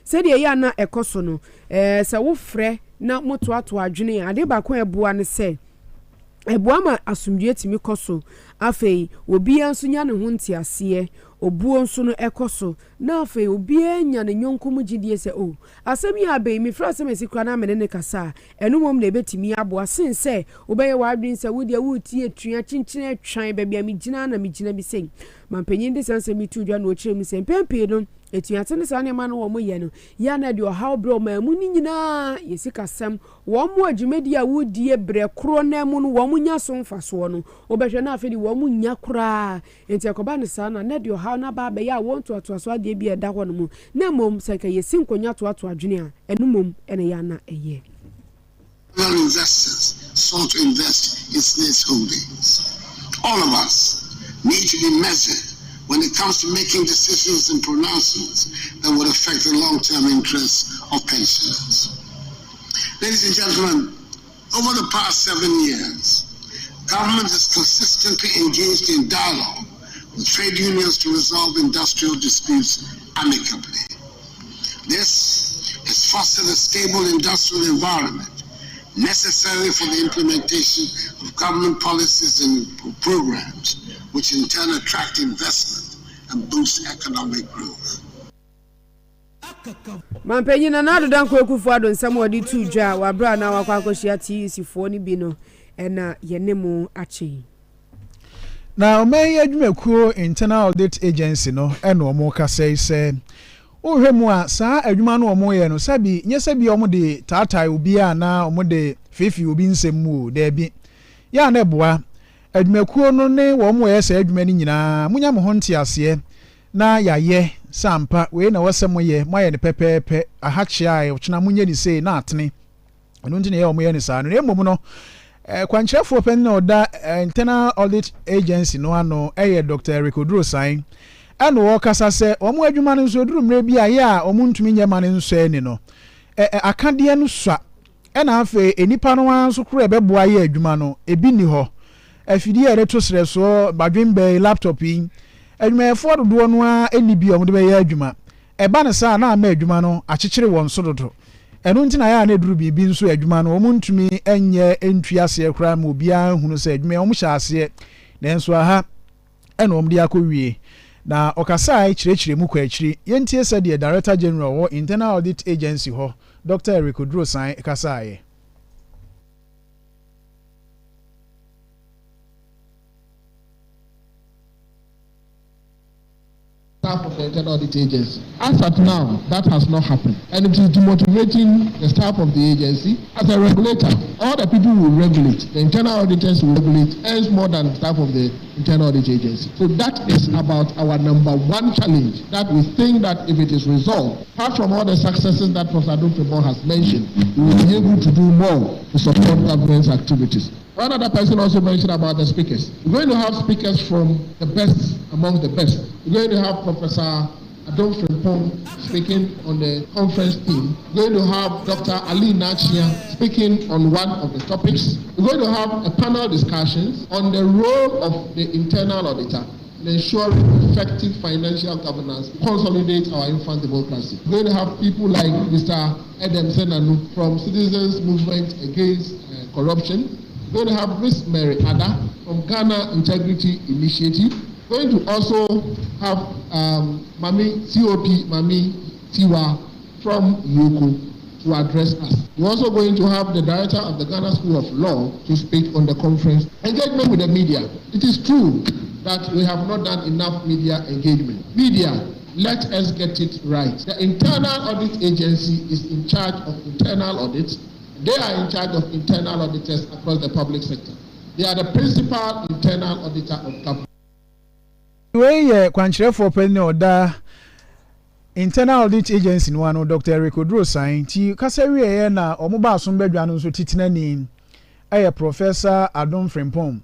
said ya na ekoso no se wo frɛ na moto ato adwene ade ba ko eboa ne se eboa ma asumdue timi koso afei obi anso nya ne ho ntiase obuo nso no ekoso na afei obi anya ne nyonko mu gidie se o asem ya be mi fra asem esikra na mene ne kasa enu mom na ebetimi aboa sen se obeye wadwin se wodi awuti etua chinchin atwan ba bia mi gina na mi gina bi sen mampanyin de sanse mi tu dwa na o kire mi sen pempe no etuate ne sa ne ma no wo mo ye no ya na de o how bro ma mu ni nyina yesika sam wo mo adwumadi a wodi ebre kro na mu no wo mo nya so mfaso no obehwe na afedi wo mo nya kra enti akoba ne sa na de o how na ba be ya won to so ade bi eda ho no mu na mom seka yesi nkonya to adwene a enu mom ene ya na eye investors sought to invest in SNIS holdings. All of us need to be measured when it comes to making decisions and pronouncements that would affect the long-term interests of pensioners. Ladies and gentlemen, over the past 7 years, government has consistently engaged in dialogue with trade unions to resolve industrial disputes amicably. This has fostered a stable industrial environment necessary for the implementation of government policies and programs, which in turn attract investment and boost economic growth. Mampenyina na do dan kwakufu ado nsam odi tu dwa wa bra na wa kwakohia TC fo ni bi no ena yenemu achi. Na omen adwumakuo internal audit agency no ena omo kasai se ohwemu a saa adwuma no omo ye no sabi nye sabi omo de taatai obi a na omo de fefi obi nsemu da bi ya na eboa adwumakuo no ne wo mo ye saa adwuma ni nyina munya mo honte ase na yaye sampa we na wasem ye moye ne pepepe ahachia e ochina munye ni sei na atene eno ntine ye omo ye ne saa no emom no kwankyerefo pen na oda internal audit agency no ano Dr. Rikodro sign and wo kasa se omo adwuma no nso duru mre bi a ya omo ntumi nyema ne nso eni no akade no swa na afa enipa no anso kro ebeboa ye adwuma no ebi ni ho afidi ere to sreso badwembe laptop yi adwuma efo dodo no a eni bi omo de be ye adwuma eba ne sa na ama adwuma no akyekere won so dodo eno ntina ya na duru bibi nso adwuma no omo ntumi enye entuase ekra ma obi a hunu se adwuma omo hyase na nso aha ena omo de akowie na okasai chirechire mu kwa achiri yentie said the Director General or Internal Audit Agency ho Dr. Rikodro sign kasai staff of the Internal Audit Agency. As at now, that has not happened. And it is demotivating the staff of the agency. As a regulator, all the people will regulate. The internal auditors will regulate, earns more than the staff of the Internal Audit Agency. So that is about our number one challenge, that we think that if it is resolved, apart from all the successes that Professor Dufrebo has mentioned, we will be able to do more to support government's activities. One other person also mentioned about the speakers. We're going to have speakers from the best among the best. We're going to have Professor Adolf Frimpong speaking on the conference team. We're going to have Dr. Ali Nachia speaking on one of the topics. We're going to have a panel discussions on the role of the internal auditor in ensuring effective financial governance, consolidate our infant democracy. We're going to have people like Mr. Edem Senanu from Citizens Movement Against Corruption. We're going to have Miss Mary Ada from Ghana Integrity Initiative. We're going to also have Mami Tiwa from Yoko to address us. We're also going to have the director of the Ghana School of Law to speak on the conference. Engagement with the media. It is true that we have not done enough media engagement. Media, let us get it right. The Internal Audit Agency is in charge of internal audits. They are in charge of internal auditors across the public sector. They are the principal internal auditor of government. We kwankyerefo pen oda Internal Audit Agency no ano Dr. Rikodro sign ti kasawie na omoba asom badwa no so titina ni Professor Adolf Frimpong.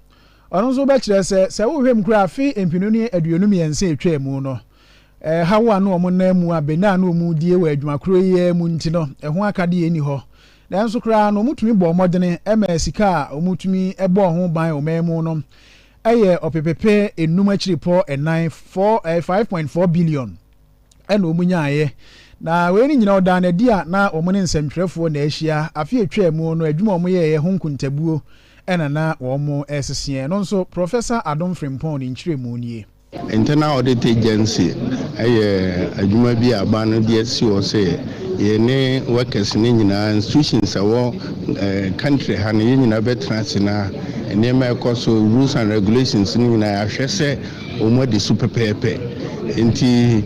Ono so ba kire se wo hwem kura afi empinu ni aduonum yense etwa mu no hawa no omo na mu abena no mu die wa adwuma kro ye mu nti no ho akade eni ho na nso kra no mutumi bo modene sika omutumi ebo ho ban omemu no opepepe enum achiripo 5.4 billion ena omunyaaye na we ni nyina oda na dia na omune nsɛmtwerɛfoɔ na ahyia afi atwa mu no adwuma omo yɛ ho nkuntabuo ɛna na wɔn ɛsesie no nso Professor Adom Frimpong ni nkyerɛmu nie. Internal Audit Agency adwuma bi aba no de asi o se ye ne workers ne nyina institutions awo country ha ne nyina betrans na enema ekoso rules and regulations ne nyina ahwɛ se omo de super pepe enti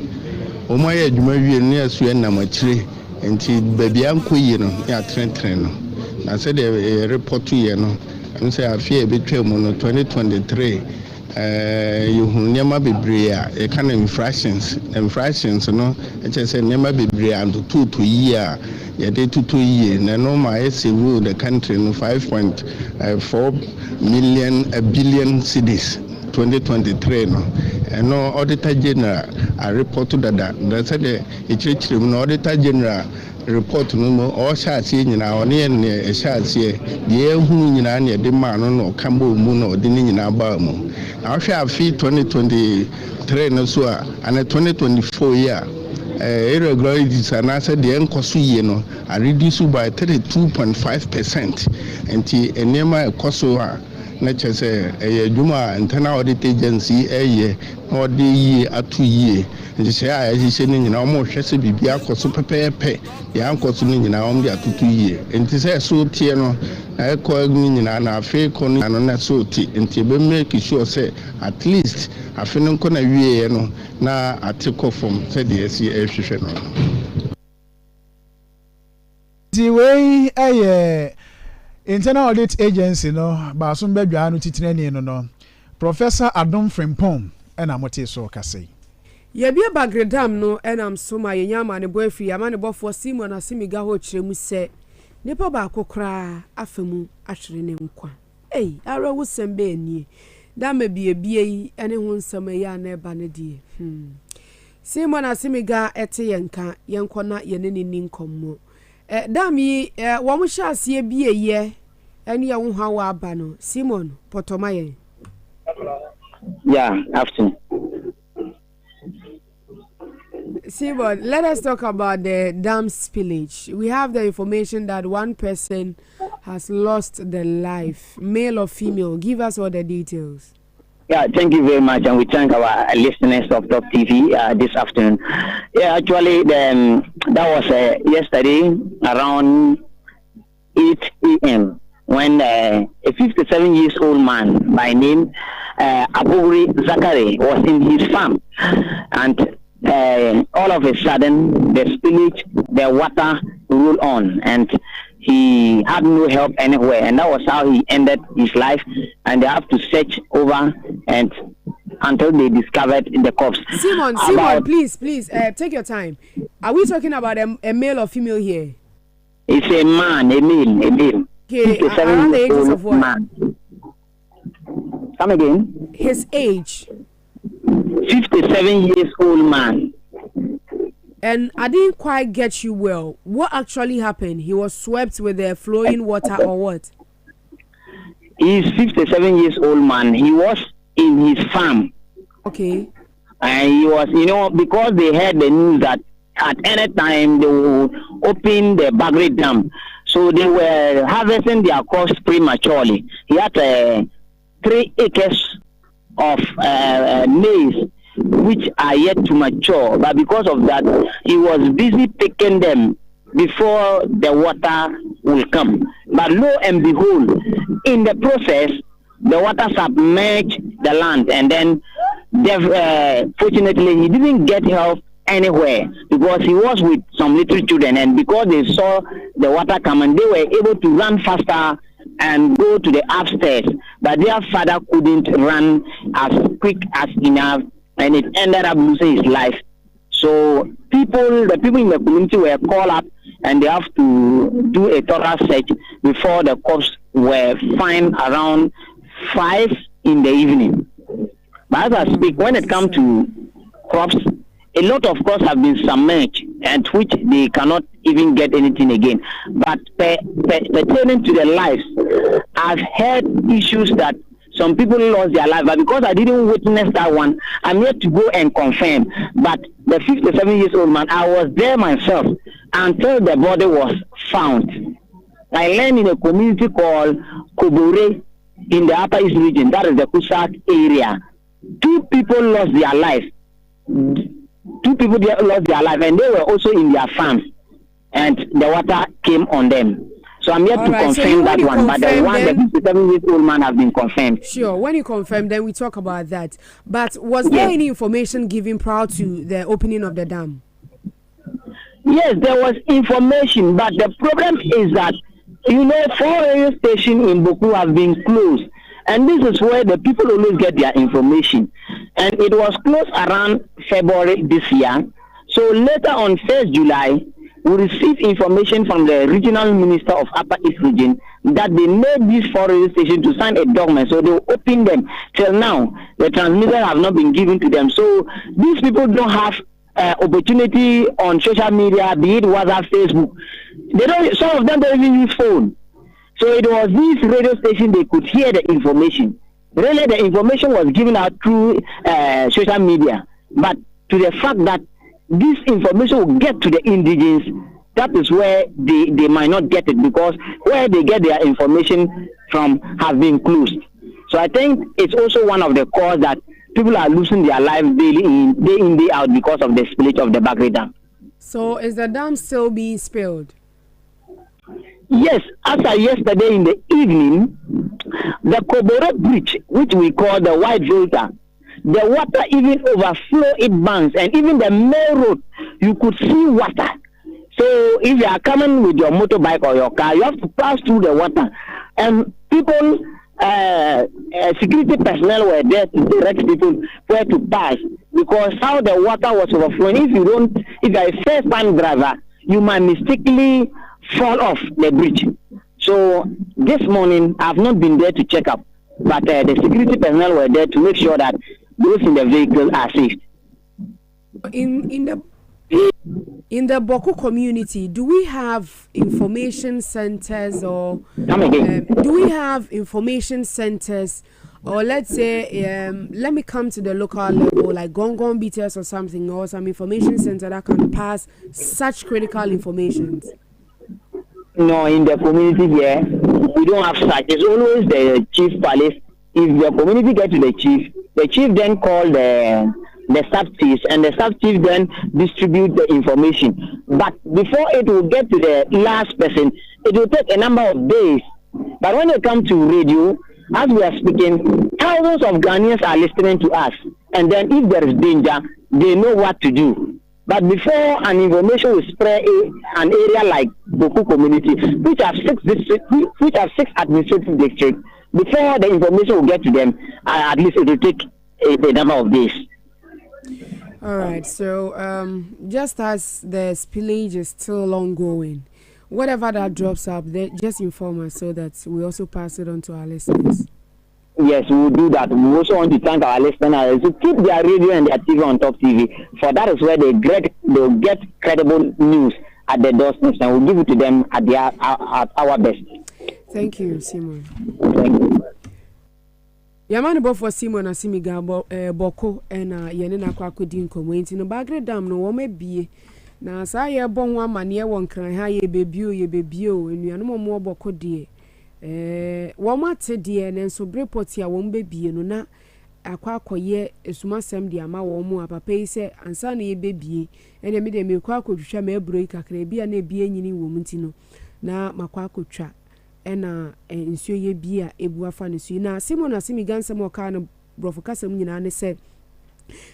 omo ya adwuma wie ne asu enam akyire enti baabi ankoyi no ya trentren no na se de report ye no nse afie betwa mu no 2023 you nema bebre a e kan infractions no e che say nema bebre and to year ye dey to year na no ma e rule the country no 5.4 billion cedis 2023 no no auditor general a report that said e chire no auditor general report no mo o sha asie nyina o ne ne e sha asie de ehunu nyina ne de ma no kambo mu no de nyina ba mu na hwe afi 2023 no so a and 2024 year irregularities and I said the enkoso ye no are reduced by 32.5% enti enema ekoso a na chese adwuma internal audit agency no de yi atu yi nti se a ehihye ni nyina omo hwese bibia akoso pepepe ya ankoso ni nyina omo de atutu yi nti se so tie no eko ni nyina na afi ko no na so ti nti be make sure say at least afi no ko na wie no na atiko form se de esi ehwehwe no di way Internal Audit Agency no ba so mbadwa no titirani no Professor Adom Frimpong ena mote so kasei ye bia bagredam no enam so ma ye nyama ne boafi ama ne bofo Simon Asimiga ho kyeremu se nipa ba kokra afemu ahwere ne nkwa ara wo sembe ani da ma bie yi ene ho nsam ya na eba ne die Simon Asimiga ete yenka yenkona ye ne ni nkommo dami wo mo hya asie bie ye ene ye wo hawa aba no Simon potomaye after Simon, let us talk about the dam spillage. We have the information that one person has lost their life, male or female. Give us all the details. Yeah, thank you very much, and we thank our listeners of Top TV this afternoon. Yeah, actually, that was yesterday around 8 a.m. when a 57-year-old man by name Aburi Zakari was in his farm, and all of a sudden the spillage, the water rolled on, and he had no help anywhere, and that was how he ended his life. And they have to search over and until they discovered the corpse. Simon, please, take your time. Are we talking about a male or female here? It's a man, a male. Okay, around the ages of what? Man. Come again. His age. 57-year-old man. And I didn't quite get you well. What actually happened? He was swept with the flowing water or what? He's 57-year-old man. He was in his farm. Okay. And he was, because they heard the news that at any time they will open the Bagre Dam. So they were harvesting their crops prematurely. He had 3 acres of maize which are yet to mature, but because of that he was busy picking them before the water will come. But lo and behold, in the process the water submerged the land, and then fortunately he didn't get help anywhere because he was with some little children, and because they saw the water coming, they were able to run faster and go to the upstairs, but their father couldn't run as quick as enough, and it ended up losing his life. So the people in the community were called up, and they have to do a thorough search before the corpse were found around 5 in the evening. But as I speak, when it comes to crops, a lot of crops have been submerged, and which they cannot even get anything again. But pertaining to the lives, I've heard issues that some people lost their life. But because I didn't witness that one, I'm yet to go and confirm. But the 57-year-old man, I was there myself until the body was found. I learned in a community called Kobore in the Upper East region, that is the Kusak area. 2 people lost their life. 2 people lost their life, and they were also in their farms, and the water came on them. So I'm yet to confirm that one, but the one, the 57-year-old man has been confirmed. Sure, when you confirm, then we talk about that. But was there any information given prior to the opening of the dam? Yes, there was information, but the problem is that, 4 radio stations in Boku have been closed. And this is where the people always get their information. And it was closed around February this year. So later on 1st July, we received information from the regional minister of Upper East region that they made these 4 radio stations to sign a document. So they will open them. Till now, the transmitters have not been given to them. So these people don't have opportunity on social media, be it WhatsApp, Facebook. Some of them don't even use phone. So it was this radio station they could hear the information. Really, the information was given out through social media. But to the fact that this information will get to the indigenes, that is where they might not get it, because where they get their information from have been closed. So I think it's also one of the causes that people are losing their lives day in, day out because of the spillage of the Bagre Dam. So is the dam still being spilled? Yes, after yesterday in the evening, the Koboro Bridge, which we call the White Volta, the water even overflow it banks, and even the main road, you could see water. So if you are coming with your motorbike or your car, you have to pass through the water. And people, security personnel were there to direct people where to pass, because how the water was overflowing. If you are a first-time driver, you might mistakenly fall off the bridge. So this morning, I have not been there to check up, but the security personnel were there to make sure that those in the vehicle are safe. In the Boku community, do we have information centers or do we have information centers, or let's say let me come to the local level like Gongon Beaters or something, or some information center that can pass such critical information? No, in the community here, we don't have such. It's always the chief palace. If the community get to the chief then call the sub-chiefs, and the sub-chief then distribute the information. But before it will get to the last person, it will take a number of days. But when it comes to radio, as we are speaking, thousands of Ghanaians are listening to us. And then if there is danger, they know what to do. But before an information will spread an area like Boku community, which have 6 administrative districts, before the information will get to them, at least it will take a number of days. All right. So just as the spillage is still ongoing, whatever that drops up, they just inform us so that we also pass it on to our listeners. Yes, we will do that. We also want to thank our listeners to keep their radio and their TV on Top TV, for that is where they'll get credible news at the doorsteps, and we'll give it to them at our best. Thank you, Simon. Thank you. Yamani bofo Simon Asimiga Boko ena yene na kwa kodi nkomo nti no Bagre Dam no wo mabie na saa ye bon wa mane ye won kran ha ye bebio enuanom mo Boko de wo mate de ne nso report ya wo mbebie no na akwa akoye esumasem de ama wo mu apapa yi se ansa na ye bebie ene me de me kwa akotwwa ma ebro kakra bia na ebie nyini wo mti no na makwa akotwa ena nsuo ye bia ebu afa ne suo na Simon Asimi gansem oka no brofo kasem nyina ne se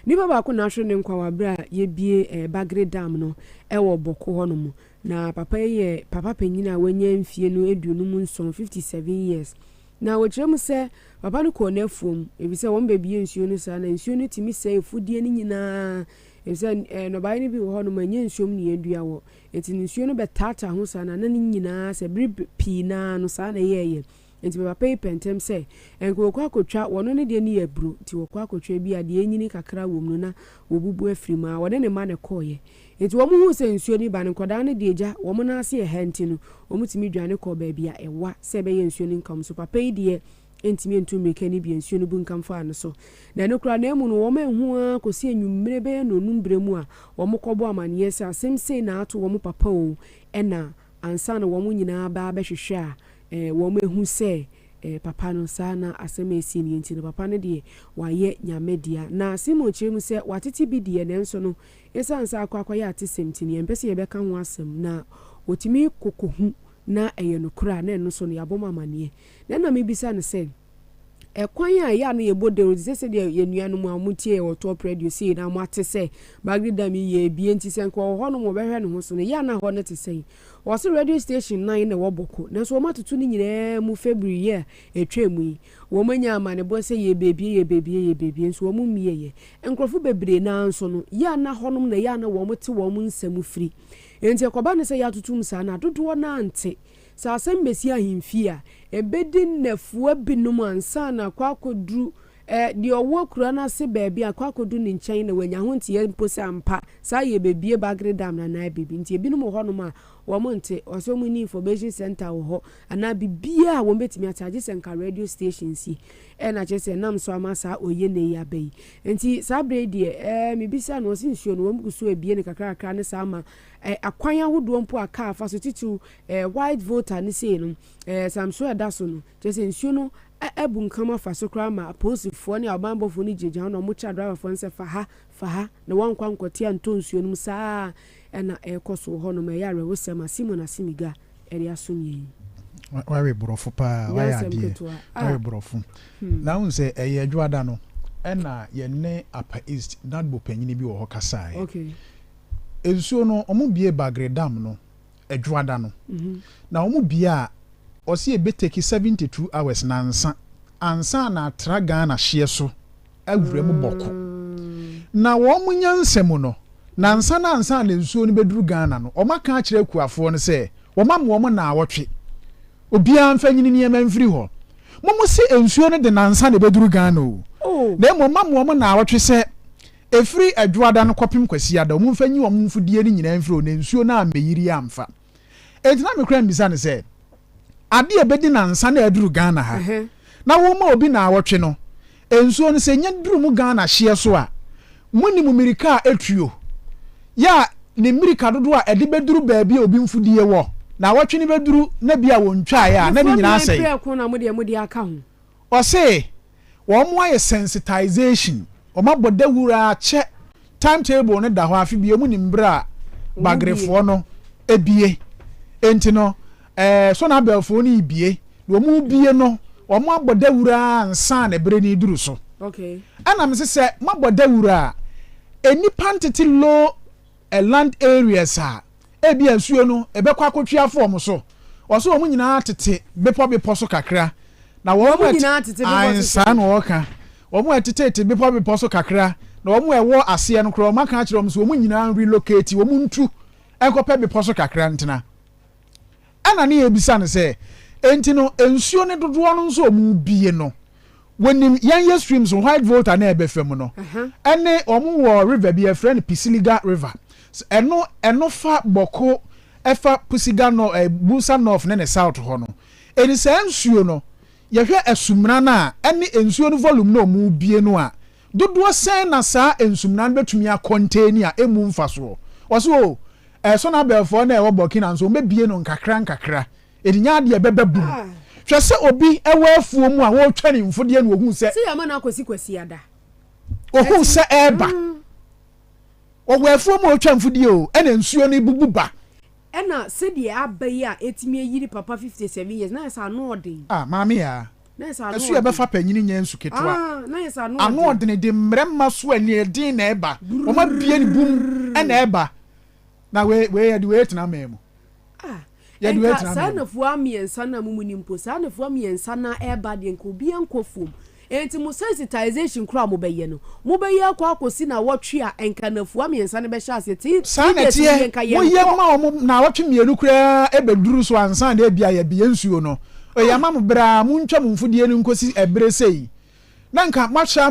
ni baba ko na hwe ne nkwa wabra ye bie Bagre Dam no ewo Boko ho no mu na papa penyina wanya mfie no eduonum nson 57 years na wokyerem se papa no ko na afuom ebise won bebie nsuo no sa na nsuo no timi se efudie ni nyina ebise no bae ni bi wo ho no manya nsuom ne yedua wo enti nsuo no betata ho sa na nyina se pi na no sa na yeye enti papa pentem se enko kwa akotwa wono ne de ne yabru ti wo kwa akotwa bi ade enyini kakra wom no na wobubu afirima wode ne ma ne koye enti wo mu hu se nsuo ni ba ne koda ne de eja wo mu na ase e henti no wo mu timi dwane ko ba bia ewa se be ye nsuo ni nkam so papa yi de entimi entumire kani bi ensuo no bunkam fa no so na no kura na mu no wo ma hu a kosi enwummere be no numbre mu a wo mokɔbɔ amaniye se asem sei na ato wo papa o ɛna ansa na wo nyinaa ba bɛhwehwɛ a wo ma hu se papa no sa na asem esi ni enti no papa no de waye nyamedia na simo kyerem se watete bi de ne nso no esansa akwa ya atesem ti ne empese ye bɛka ho asem na otimi kokohu na no kura na no so no yabom amaniye na mebisa ne se kwan a ya na yebode se de yenua no mu amutie o top radio see na mo ate se bagida mi ye bi enti se nko ho no mo behwe ne ho so no ya na ho ne te se o se radio station 9 na wo boko na so ma tutu ni nyina mu February ye etwemu yi wo manya amane bo se ye bebi nso wo mu miye ye enkrofo bebre na nso no ya na ho no na ya na wo mo te wo mu nsam firi enti akoba ne se ya tutum sa na dodo na ante sa asem besi ahimfi a ebedi nafuwa binum ansa na kwakodru de owo kura na se baabi akwakodu ne nkyɛn na wanya ho ntie mposa ampa sa ye bebie bagre dam na na bebi ntie binum ho no ma wo mo nte oso mu ni information center wo ho ana bibia wo betimi ataje senka radio station si na chese nam so amasa oye ne ya bai nti sa brede me bisa no sinsuo no wo mguso ebie ne kakra ne sa ma akwan ahodo mpo aka afa so titu white voter ne sei no samso eda so no chese nsuo no ebu nkama fa so kra ma aposifo ne abambofo ne jeje no mo cha driver fo nse fa ha na wankwa nkote anto nsuo no saa na ekoso ho no me yare wo sema simon asimiga eri asumye wawe brofo pa wa ya die wawe brofo na unse eye adwada no na ye ne apa east not bo panyini bi wo ho kasa okay ensuo no omo bie bagre dam no adwada no na omo bie a osi ebeteki 72 hours na ansa na traga na hye so awure mu boko na wo munya nsem no na ansa na nsuo no beduru Ghana no o maka a kire kuafo no se wo mam na awotwe obia mfanyini ne mfiri ho momo se nsuo no de nansa na beduru Ghana o na mam na awotwe se efiri adwada no kopim kwasi ada mo mfanyi wo mfudie ni nyina mfiri o na nsuo na ameyiri amfa entina me kra mbisa ne se ade ebedi nansa na eduru Ghana ha na wo ma obi na awotwe no ensuo no se nya duru mu Ghana hye so a muni mu mirika etuo ya ne mirika dodo a ede beduru baabi obi mfudie wo na awotwe ne beduru na bia wo ntwa ya na ne nyina asai o se wo mo aye sensitization o ma bodawura che timetable ne da ho afi bia mu ni mbra bagrefo no ebie enti no so na belfo ni bie wo mu bie no wo mo abodawura ansa na bre ni duru so okay ana me se mabodawura enipa ntete low land areas a ebia nsuo no ebekwa akotwia form so wo mu nyina tete bepo so kakra na wo mu nyina tete ansa na wo ka wo mu tete bepo so kakra na wo mu ewo ase no kro maka kire wo so wo mu nyina relocate wo mu ntu enkopa bepo so kakra ntena ana ne ebisa ne se enti no ensuo ne dodo no nso mu bie no when yan streams white voter na ebefem no ene omu wo river bi a friend Pisiliga river eno fa boko efa Pusiga no Busa north ne south ho no eni se ensuo no ye hwe esumna na ene ensuo no volume no mu bie no a dodo sen na sa ensumna no betumi a contain a emu mfaso oso so na belfo na e wo Burkina nso mebie no nkakra edinya de bebebu hwe se obi ewa afuo mu a wo twa ne mfodie no ohun se ya ma na kwasi ada ohun se eba owa afuo mu otwa mfodie o ena nsuo no bububa ena se de abayi a etimi yiri papa 57 years na esa no odin maami ya na esa no esu e befa panyini nya nsu ketwa na esa no anu odin de mremma so ani edin na eba o ma bie ni bum ena eba na we de we tena memu ya de we tena sana fuwa miensa na mumuni mpo sana fuwa miensa na eba de nko bia nkofum enti mo sensitization kura mo beye no mo beye akwa akosi na wotwe a enka na fuwa miensa ne be sha ase ti sana tie mo ye ma mo na wotwe mienu kura ebeduru so ansa na ebia ya bie nsuo no o ya ma mo bra mo ntwa mo mfudie no nkosi ebre sei na nka mahwa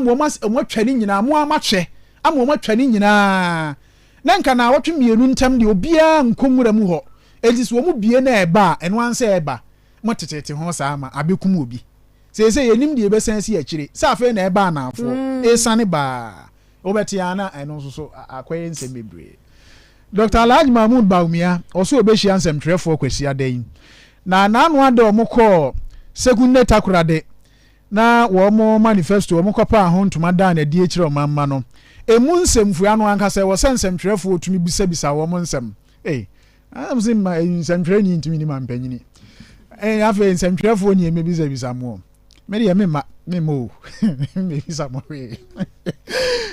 mo twani nyina mo amahwe ama mo twani nyina na nka na wotwe mienu ntam de obia nkomura mu ho enti so mo bie na eba eno ansa eba mo tetete ho sa ama abekum obi say yenim de be sense ya chire sa afa na eba na afo e sane ba obetiana eno so akwaye nsem bebre Dr. Alhaji Mahmoud Baumia also obehia nsem trefo kwasi adan na nanu ade omukọ sekunde takurade na wo mo manifesto omukọ pa ho ntuma dan na die kire omamma no emu nsem anu anka se wo sensem trefo otumi bisa wo mo nsem am saying my nsem training ntumi ni mampanyini afa nsem trefo ni eme bisa mo me de me mo me bisa mo we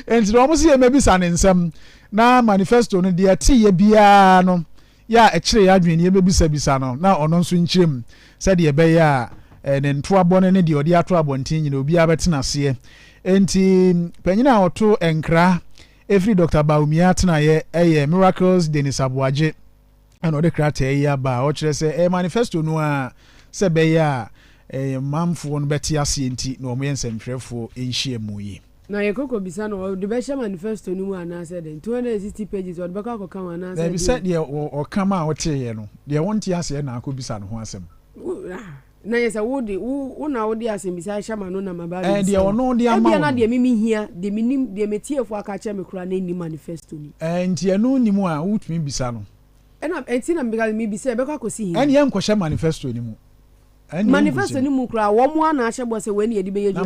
enti wo mo se eme bisa ne nsem na manifesto no de ati ye bia no ya ekire ya adwene ye bisa no na ono nso nkyirem se de be ya ne nto abone ne de odi ato abontin nyina obi abetena se enti panyina oto enkra every Dr. Baumia tena ye Miracles Denis Abuaje ana ode krata ya ba o kire se manifesto no a se be ya mamfo no beti ase enti na omo yensentwefo enhie muyi na yekoko bisa no de be share manifesto ni mu ana se den 260 pages o de baka ko kan ana se de bi se de o kama o teye no de wonti ase na akobisa no ho asem na yesa wo na wo de asem bisa shama no na maba de ono de ama e na de mimi hia de minim de metiefo aka che me kura na ni manifesto ni enti eno ni mu a wutumi bisa no ena enti na mbiga mi bisa e beka ko si hia eni en ko share manifesto ni mu manifesto ni mu kura wo mu ana ahye bo se we ni edi be yeju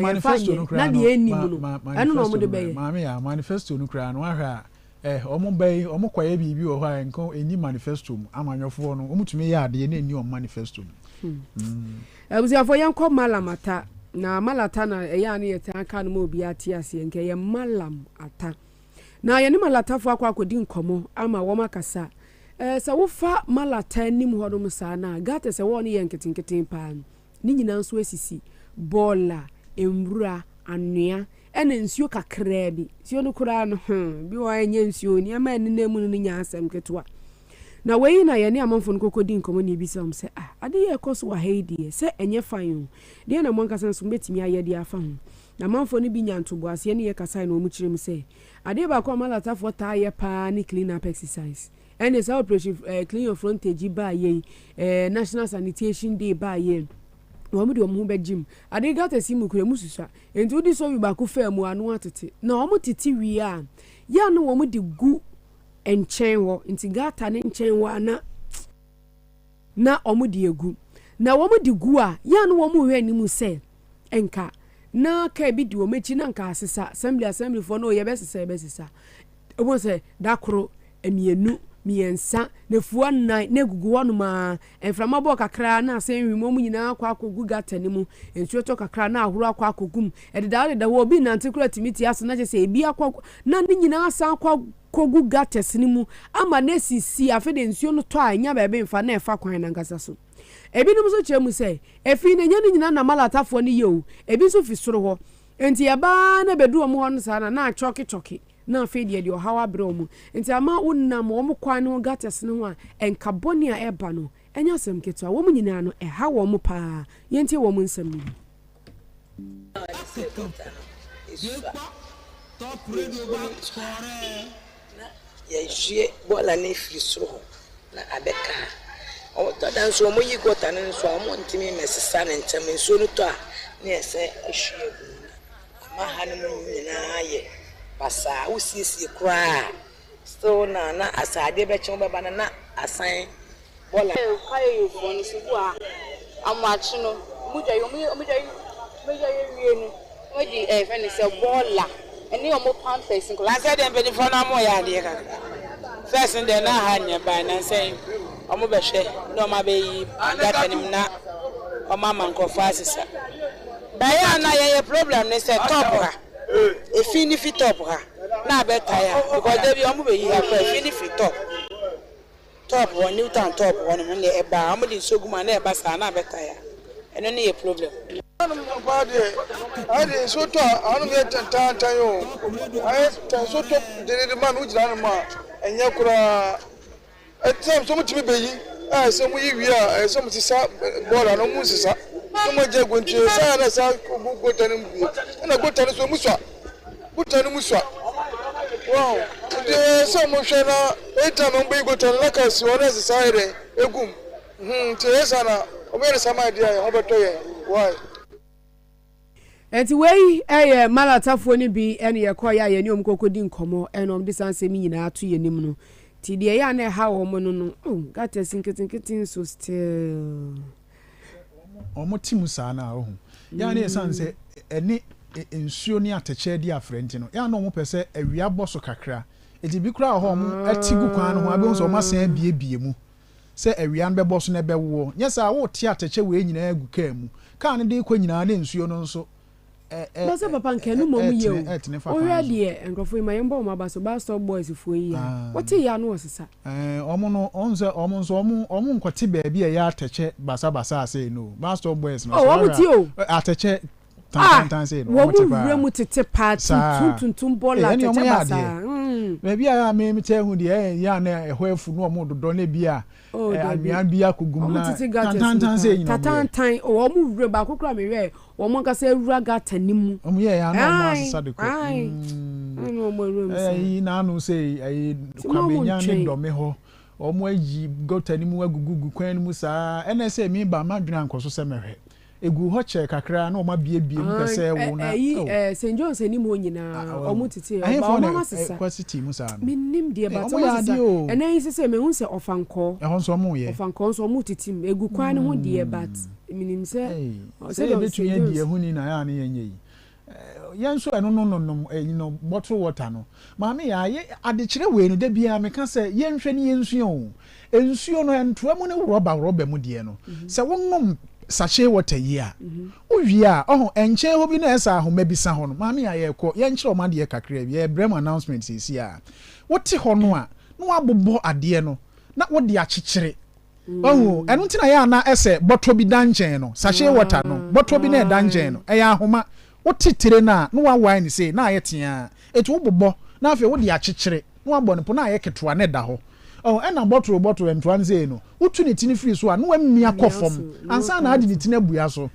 na de eni mu no eno no mo de be maame ya manifesto no kura no ahwa omo bay omo kwaye bibi o ha enko eni manifesto mu amanyofo no omutumi ya ade na eni o manifesto Abuzafo yanko malamata na malata na eya ne yeta aka no obi ate ase nke ye malam ata na ye ne malata fo akodi nkomo ama wo makasa sa wo fa malata nim hodom sa na gata se wo ne ye nketenketen pa ni nyina nso asisi bola emrura anua ene nsuo kakra bi nsuo no kura no bi wo anya nsuo ni ama ne nemu no nya asem ketwa na wey na ye ne amanfo nkokodi nkomo ni bisam se ade ye koso wa heidi se enye fan de na monka senso betimi ayede afa ho na amanfo no bi nyantobo ase ne ye kasai na omukirem se ade ba ko malata fo ta ye pa ni clean up exercise and is operation clean your frontage ba ye national sanitation day ba ye wo mu de omu be gym ade gata simu kure mususa enti odi so wi ba ko fa mu anu atete na omu titi wi a ya no wo mu de gu enchenwo nti gata ne enchenwo na omudi egu na womudi gu a ya no womu hwe ni mu se enka na ka bi di omechi na nka asesa assembly for no ye besesa obo se dakoro emienu miensa na fuwa nnan na gugu wonu ma enframa bo kakra na asen wi mu nyina akwa akogu gata ni mu ensuo to kakra na ahoro akwa akogum ededa wo bi na antikura timiti aso na se ebi akwa na ni nyina asa akwa kogu gates ni mu ama na sisi afede nsuo no to anya ba ebe mfa na efa kwan na ngasa so ebi no so kyeremu se efi na nya ni nyina na malatafo ni yo ebi so fi soro ho enti ya ba na bedu omo ho no sa na choki na afede de ohawa bre omo enti ama unnam omo kwan no gates ni ho a enkaboni a eba no enya sem keto wo mu nyina no eha wo mo pa yenti wo mu nsem ni top radio back score ya jie bola ne frisro na abeka o to dan so mo yi gota ne so mo ntimi mesesa ne ntem nso no to a ne ese ahwie ma hanu nyina ye basa usisi kra so na asade be chen beba na asan bola kai yo fon sibu a amachi no muja yo wie no oji fene se bola eni omo pampers nko la say dem be for na mo ya de ka first dem na ha nya ba na say omo be hwe no ma be yi data nim na o mama nko fa sisa ba ya na ye problem ne say top ha e fini fi top ha na be tire because dey be omo be yi ha fa fini fi top one Newton top one mo ne e ba omo di soguma na e ba sa na be tire eno ne ye problem I did so tall, I don't get 10 times. I so top the man who's done and Yakura. At times, so much baby. I some we are some ball and almost so much going to say, and I saw go to him and I go to the Musa. Put to the Musa. Wow, there's so much 8 times on Bago to Lakas, one as a side, a goom. Teresa, where is some idea? How about why? enti wei malatafo ni bi ene ye koya ye ni omkokodi nkomo enom de sanse mi nyina ato ye nim no ti de ya na ha wo mo no gata sinketinketin so still omo timu sa na ohun ya na sanse eni ensuo ni ateche di afrenti no ya na omo pese awia boso kakra eti bi kura ho omo atigu kwan no ho abe so omo san biebie mu se awia nbe boso na be wo nyesa wo ti ateche we nyina agu ka mu ka ne de kwa nyina na ensuo no nso Basa papa nkenu mom ye o ready enkrofo ima yemba o mabaso baso boys fo yi ya what ya no osesa omo no omo nkwati ba bia ya ateche basa ase no baso boys no omo ti o ateche tan say no omo wure mu tete party tuntum bola ateche basa ba bia ya me te hu de ya na ehwefu no omo dodo na bia amian bia kugum na tan say no tan omo wure ba kokura me we omo ka say wura gata nimu omo ye ya na ma sasa de ko no omo room na no say kwamenya ne do me ho omo ayi gota nimu agugugu kwan nimu saa ena say me ba madwena nkoso se mehwe egu ho che kakra na omo biebie mu pese wo na St John's ni mo nyina omo tete ba omo masesa kwasiti mu saa minnim de ba to masesa ena yi se me hu se ofanko so omo ye ofanko so omo tete egu kwan ne ho de but minnim se se betu ye de hu ni na ya na yenye yi yanso eno no bottle water no maami ya ye adekire we no da bia me ka se yenhwe ne yensuo ensuo no entoa mu ne rubber mu de no se wonnom sachet water yi a owie a enche ho bi na esa ahoma bisa ho no maami ya ye ko yenkyere o ma de kakra bi e brem announcement sisi a wote ho no a no abobbo ade no na wode akyekyere eno ntina ya na ese bottle bi danchen no sachet water no bottle bi na danchen no ya ahoma wotitire na no wa wine say na ayetia etu wobobbo na afi wode akyekyere no abọ ne po na ayeketoa ne da ho ena bottle entwan say no utu ne tini free so a no wamia kofom ansa na adi ne tini abua so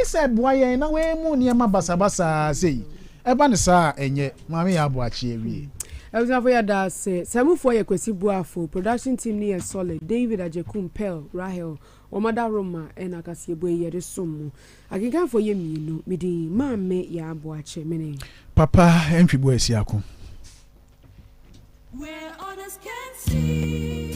say boa yen na we mu ne ma basabasa say eba ne sa enye maame ya abo achi ewie Elzafo ya da se samufo ye Kasiebo afo production team ni solid David Ajekum Pearl Rahel Omada Roma ena Kasiebo ye de somu akinkan fo ye mienu medi maame ya abo achi mene papa enfibo esiako where others can see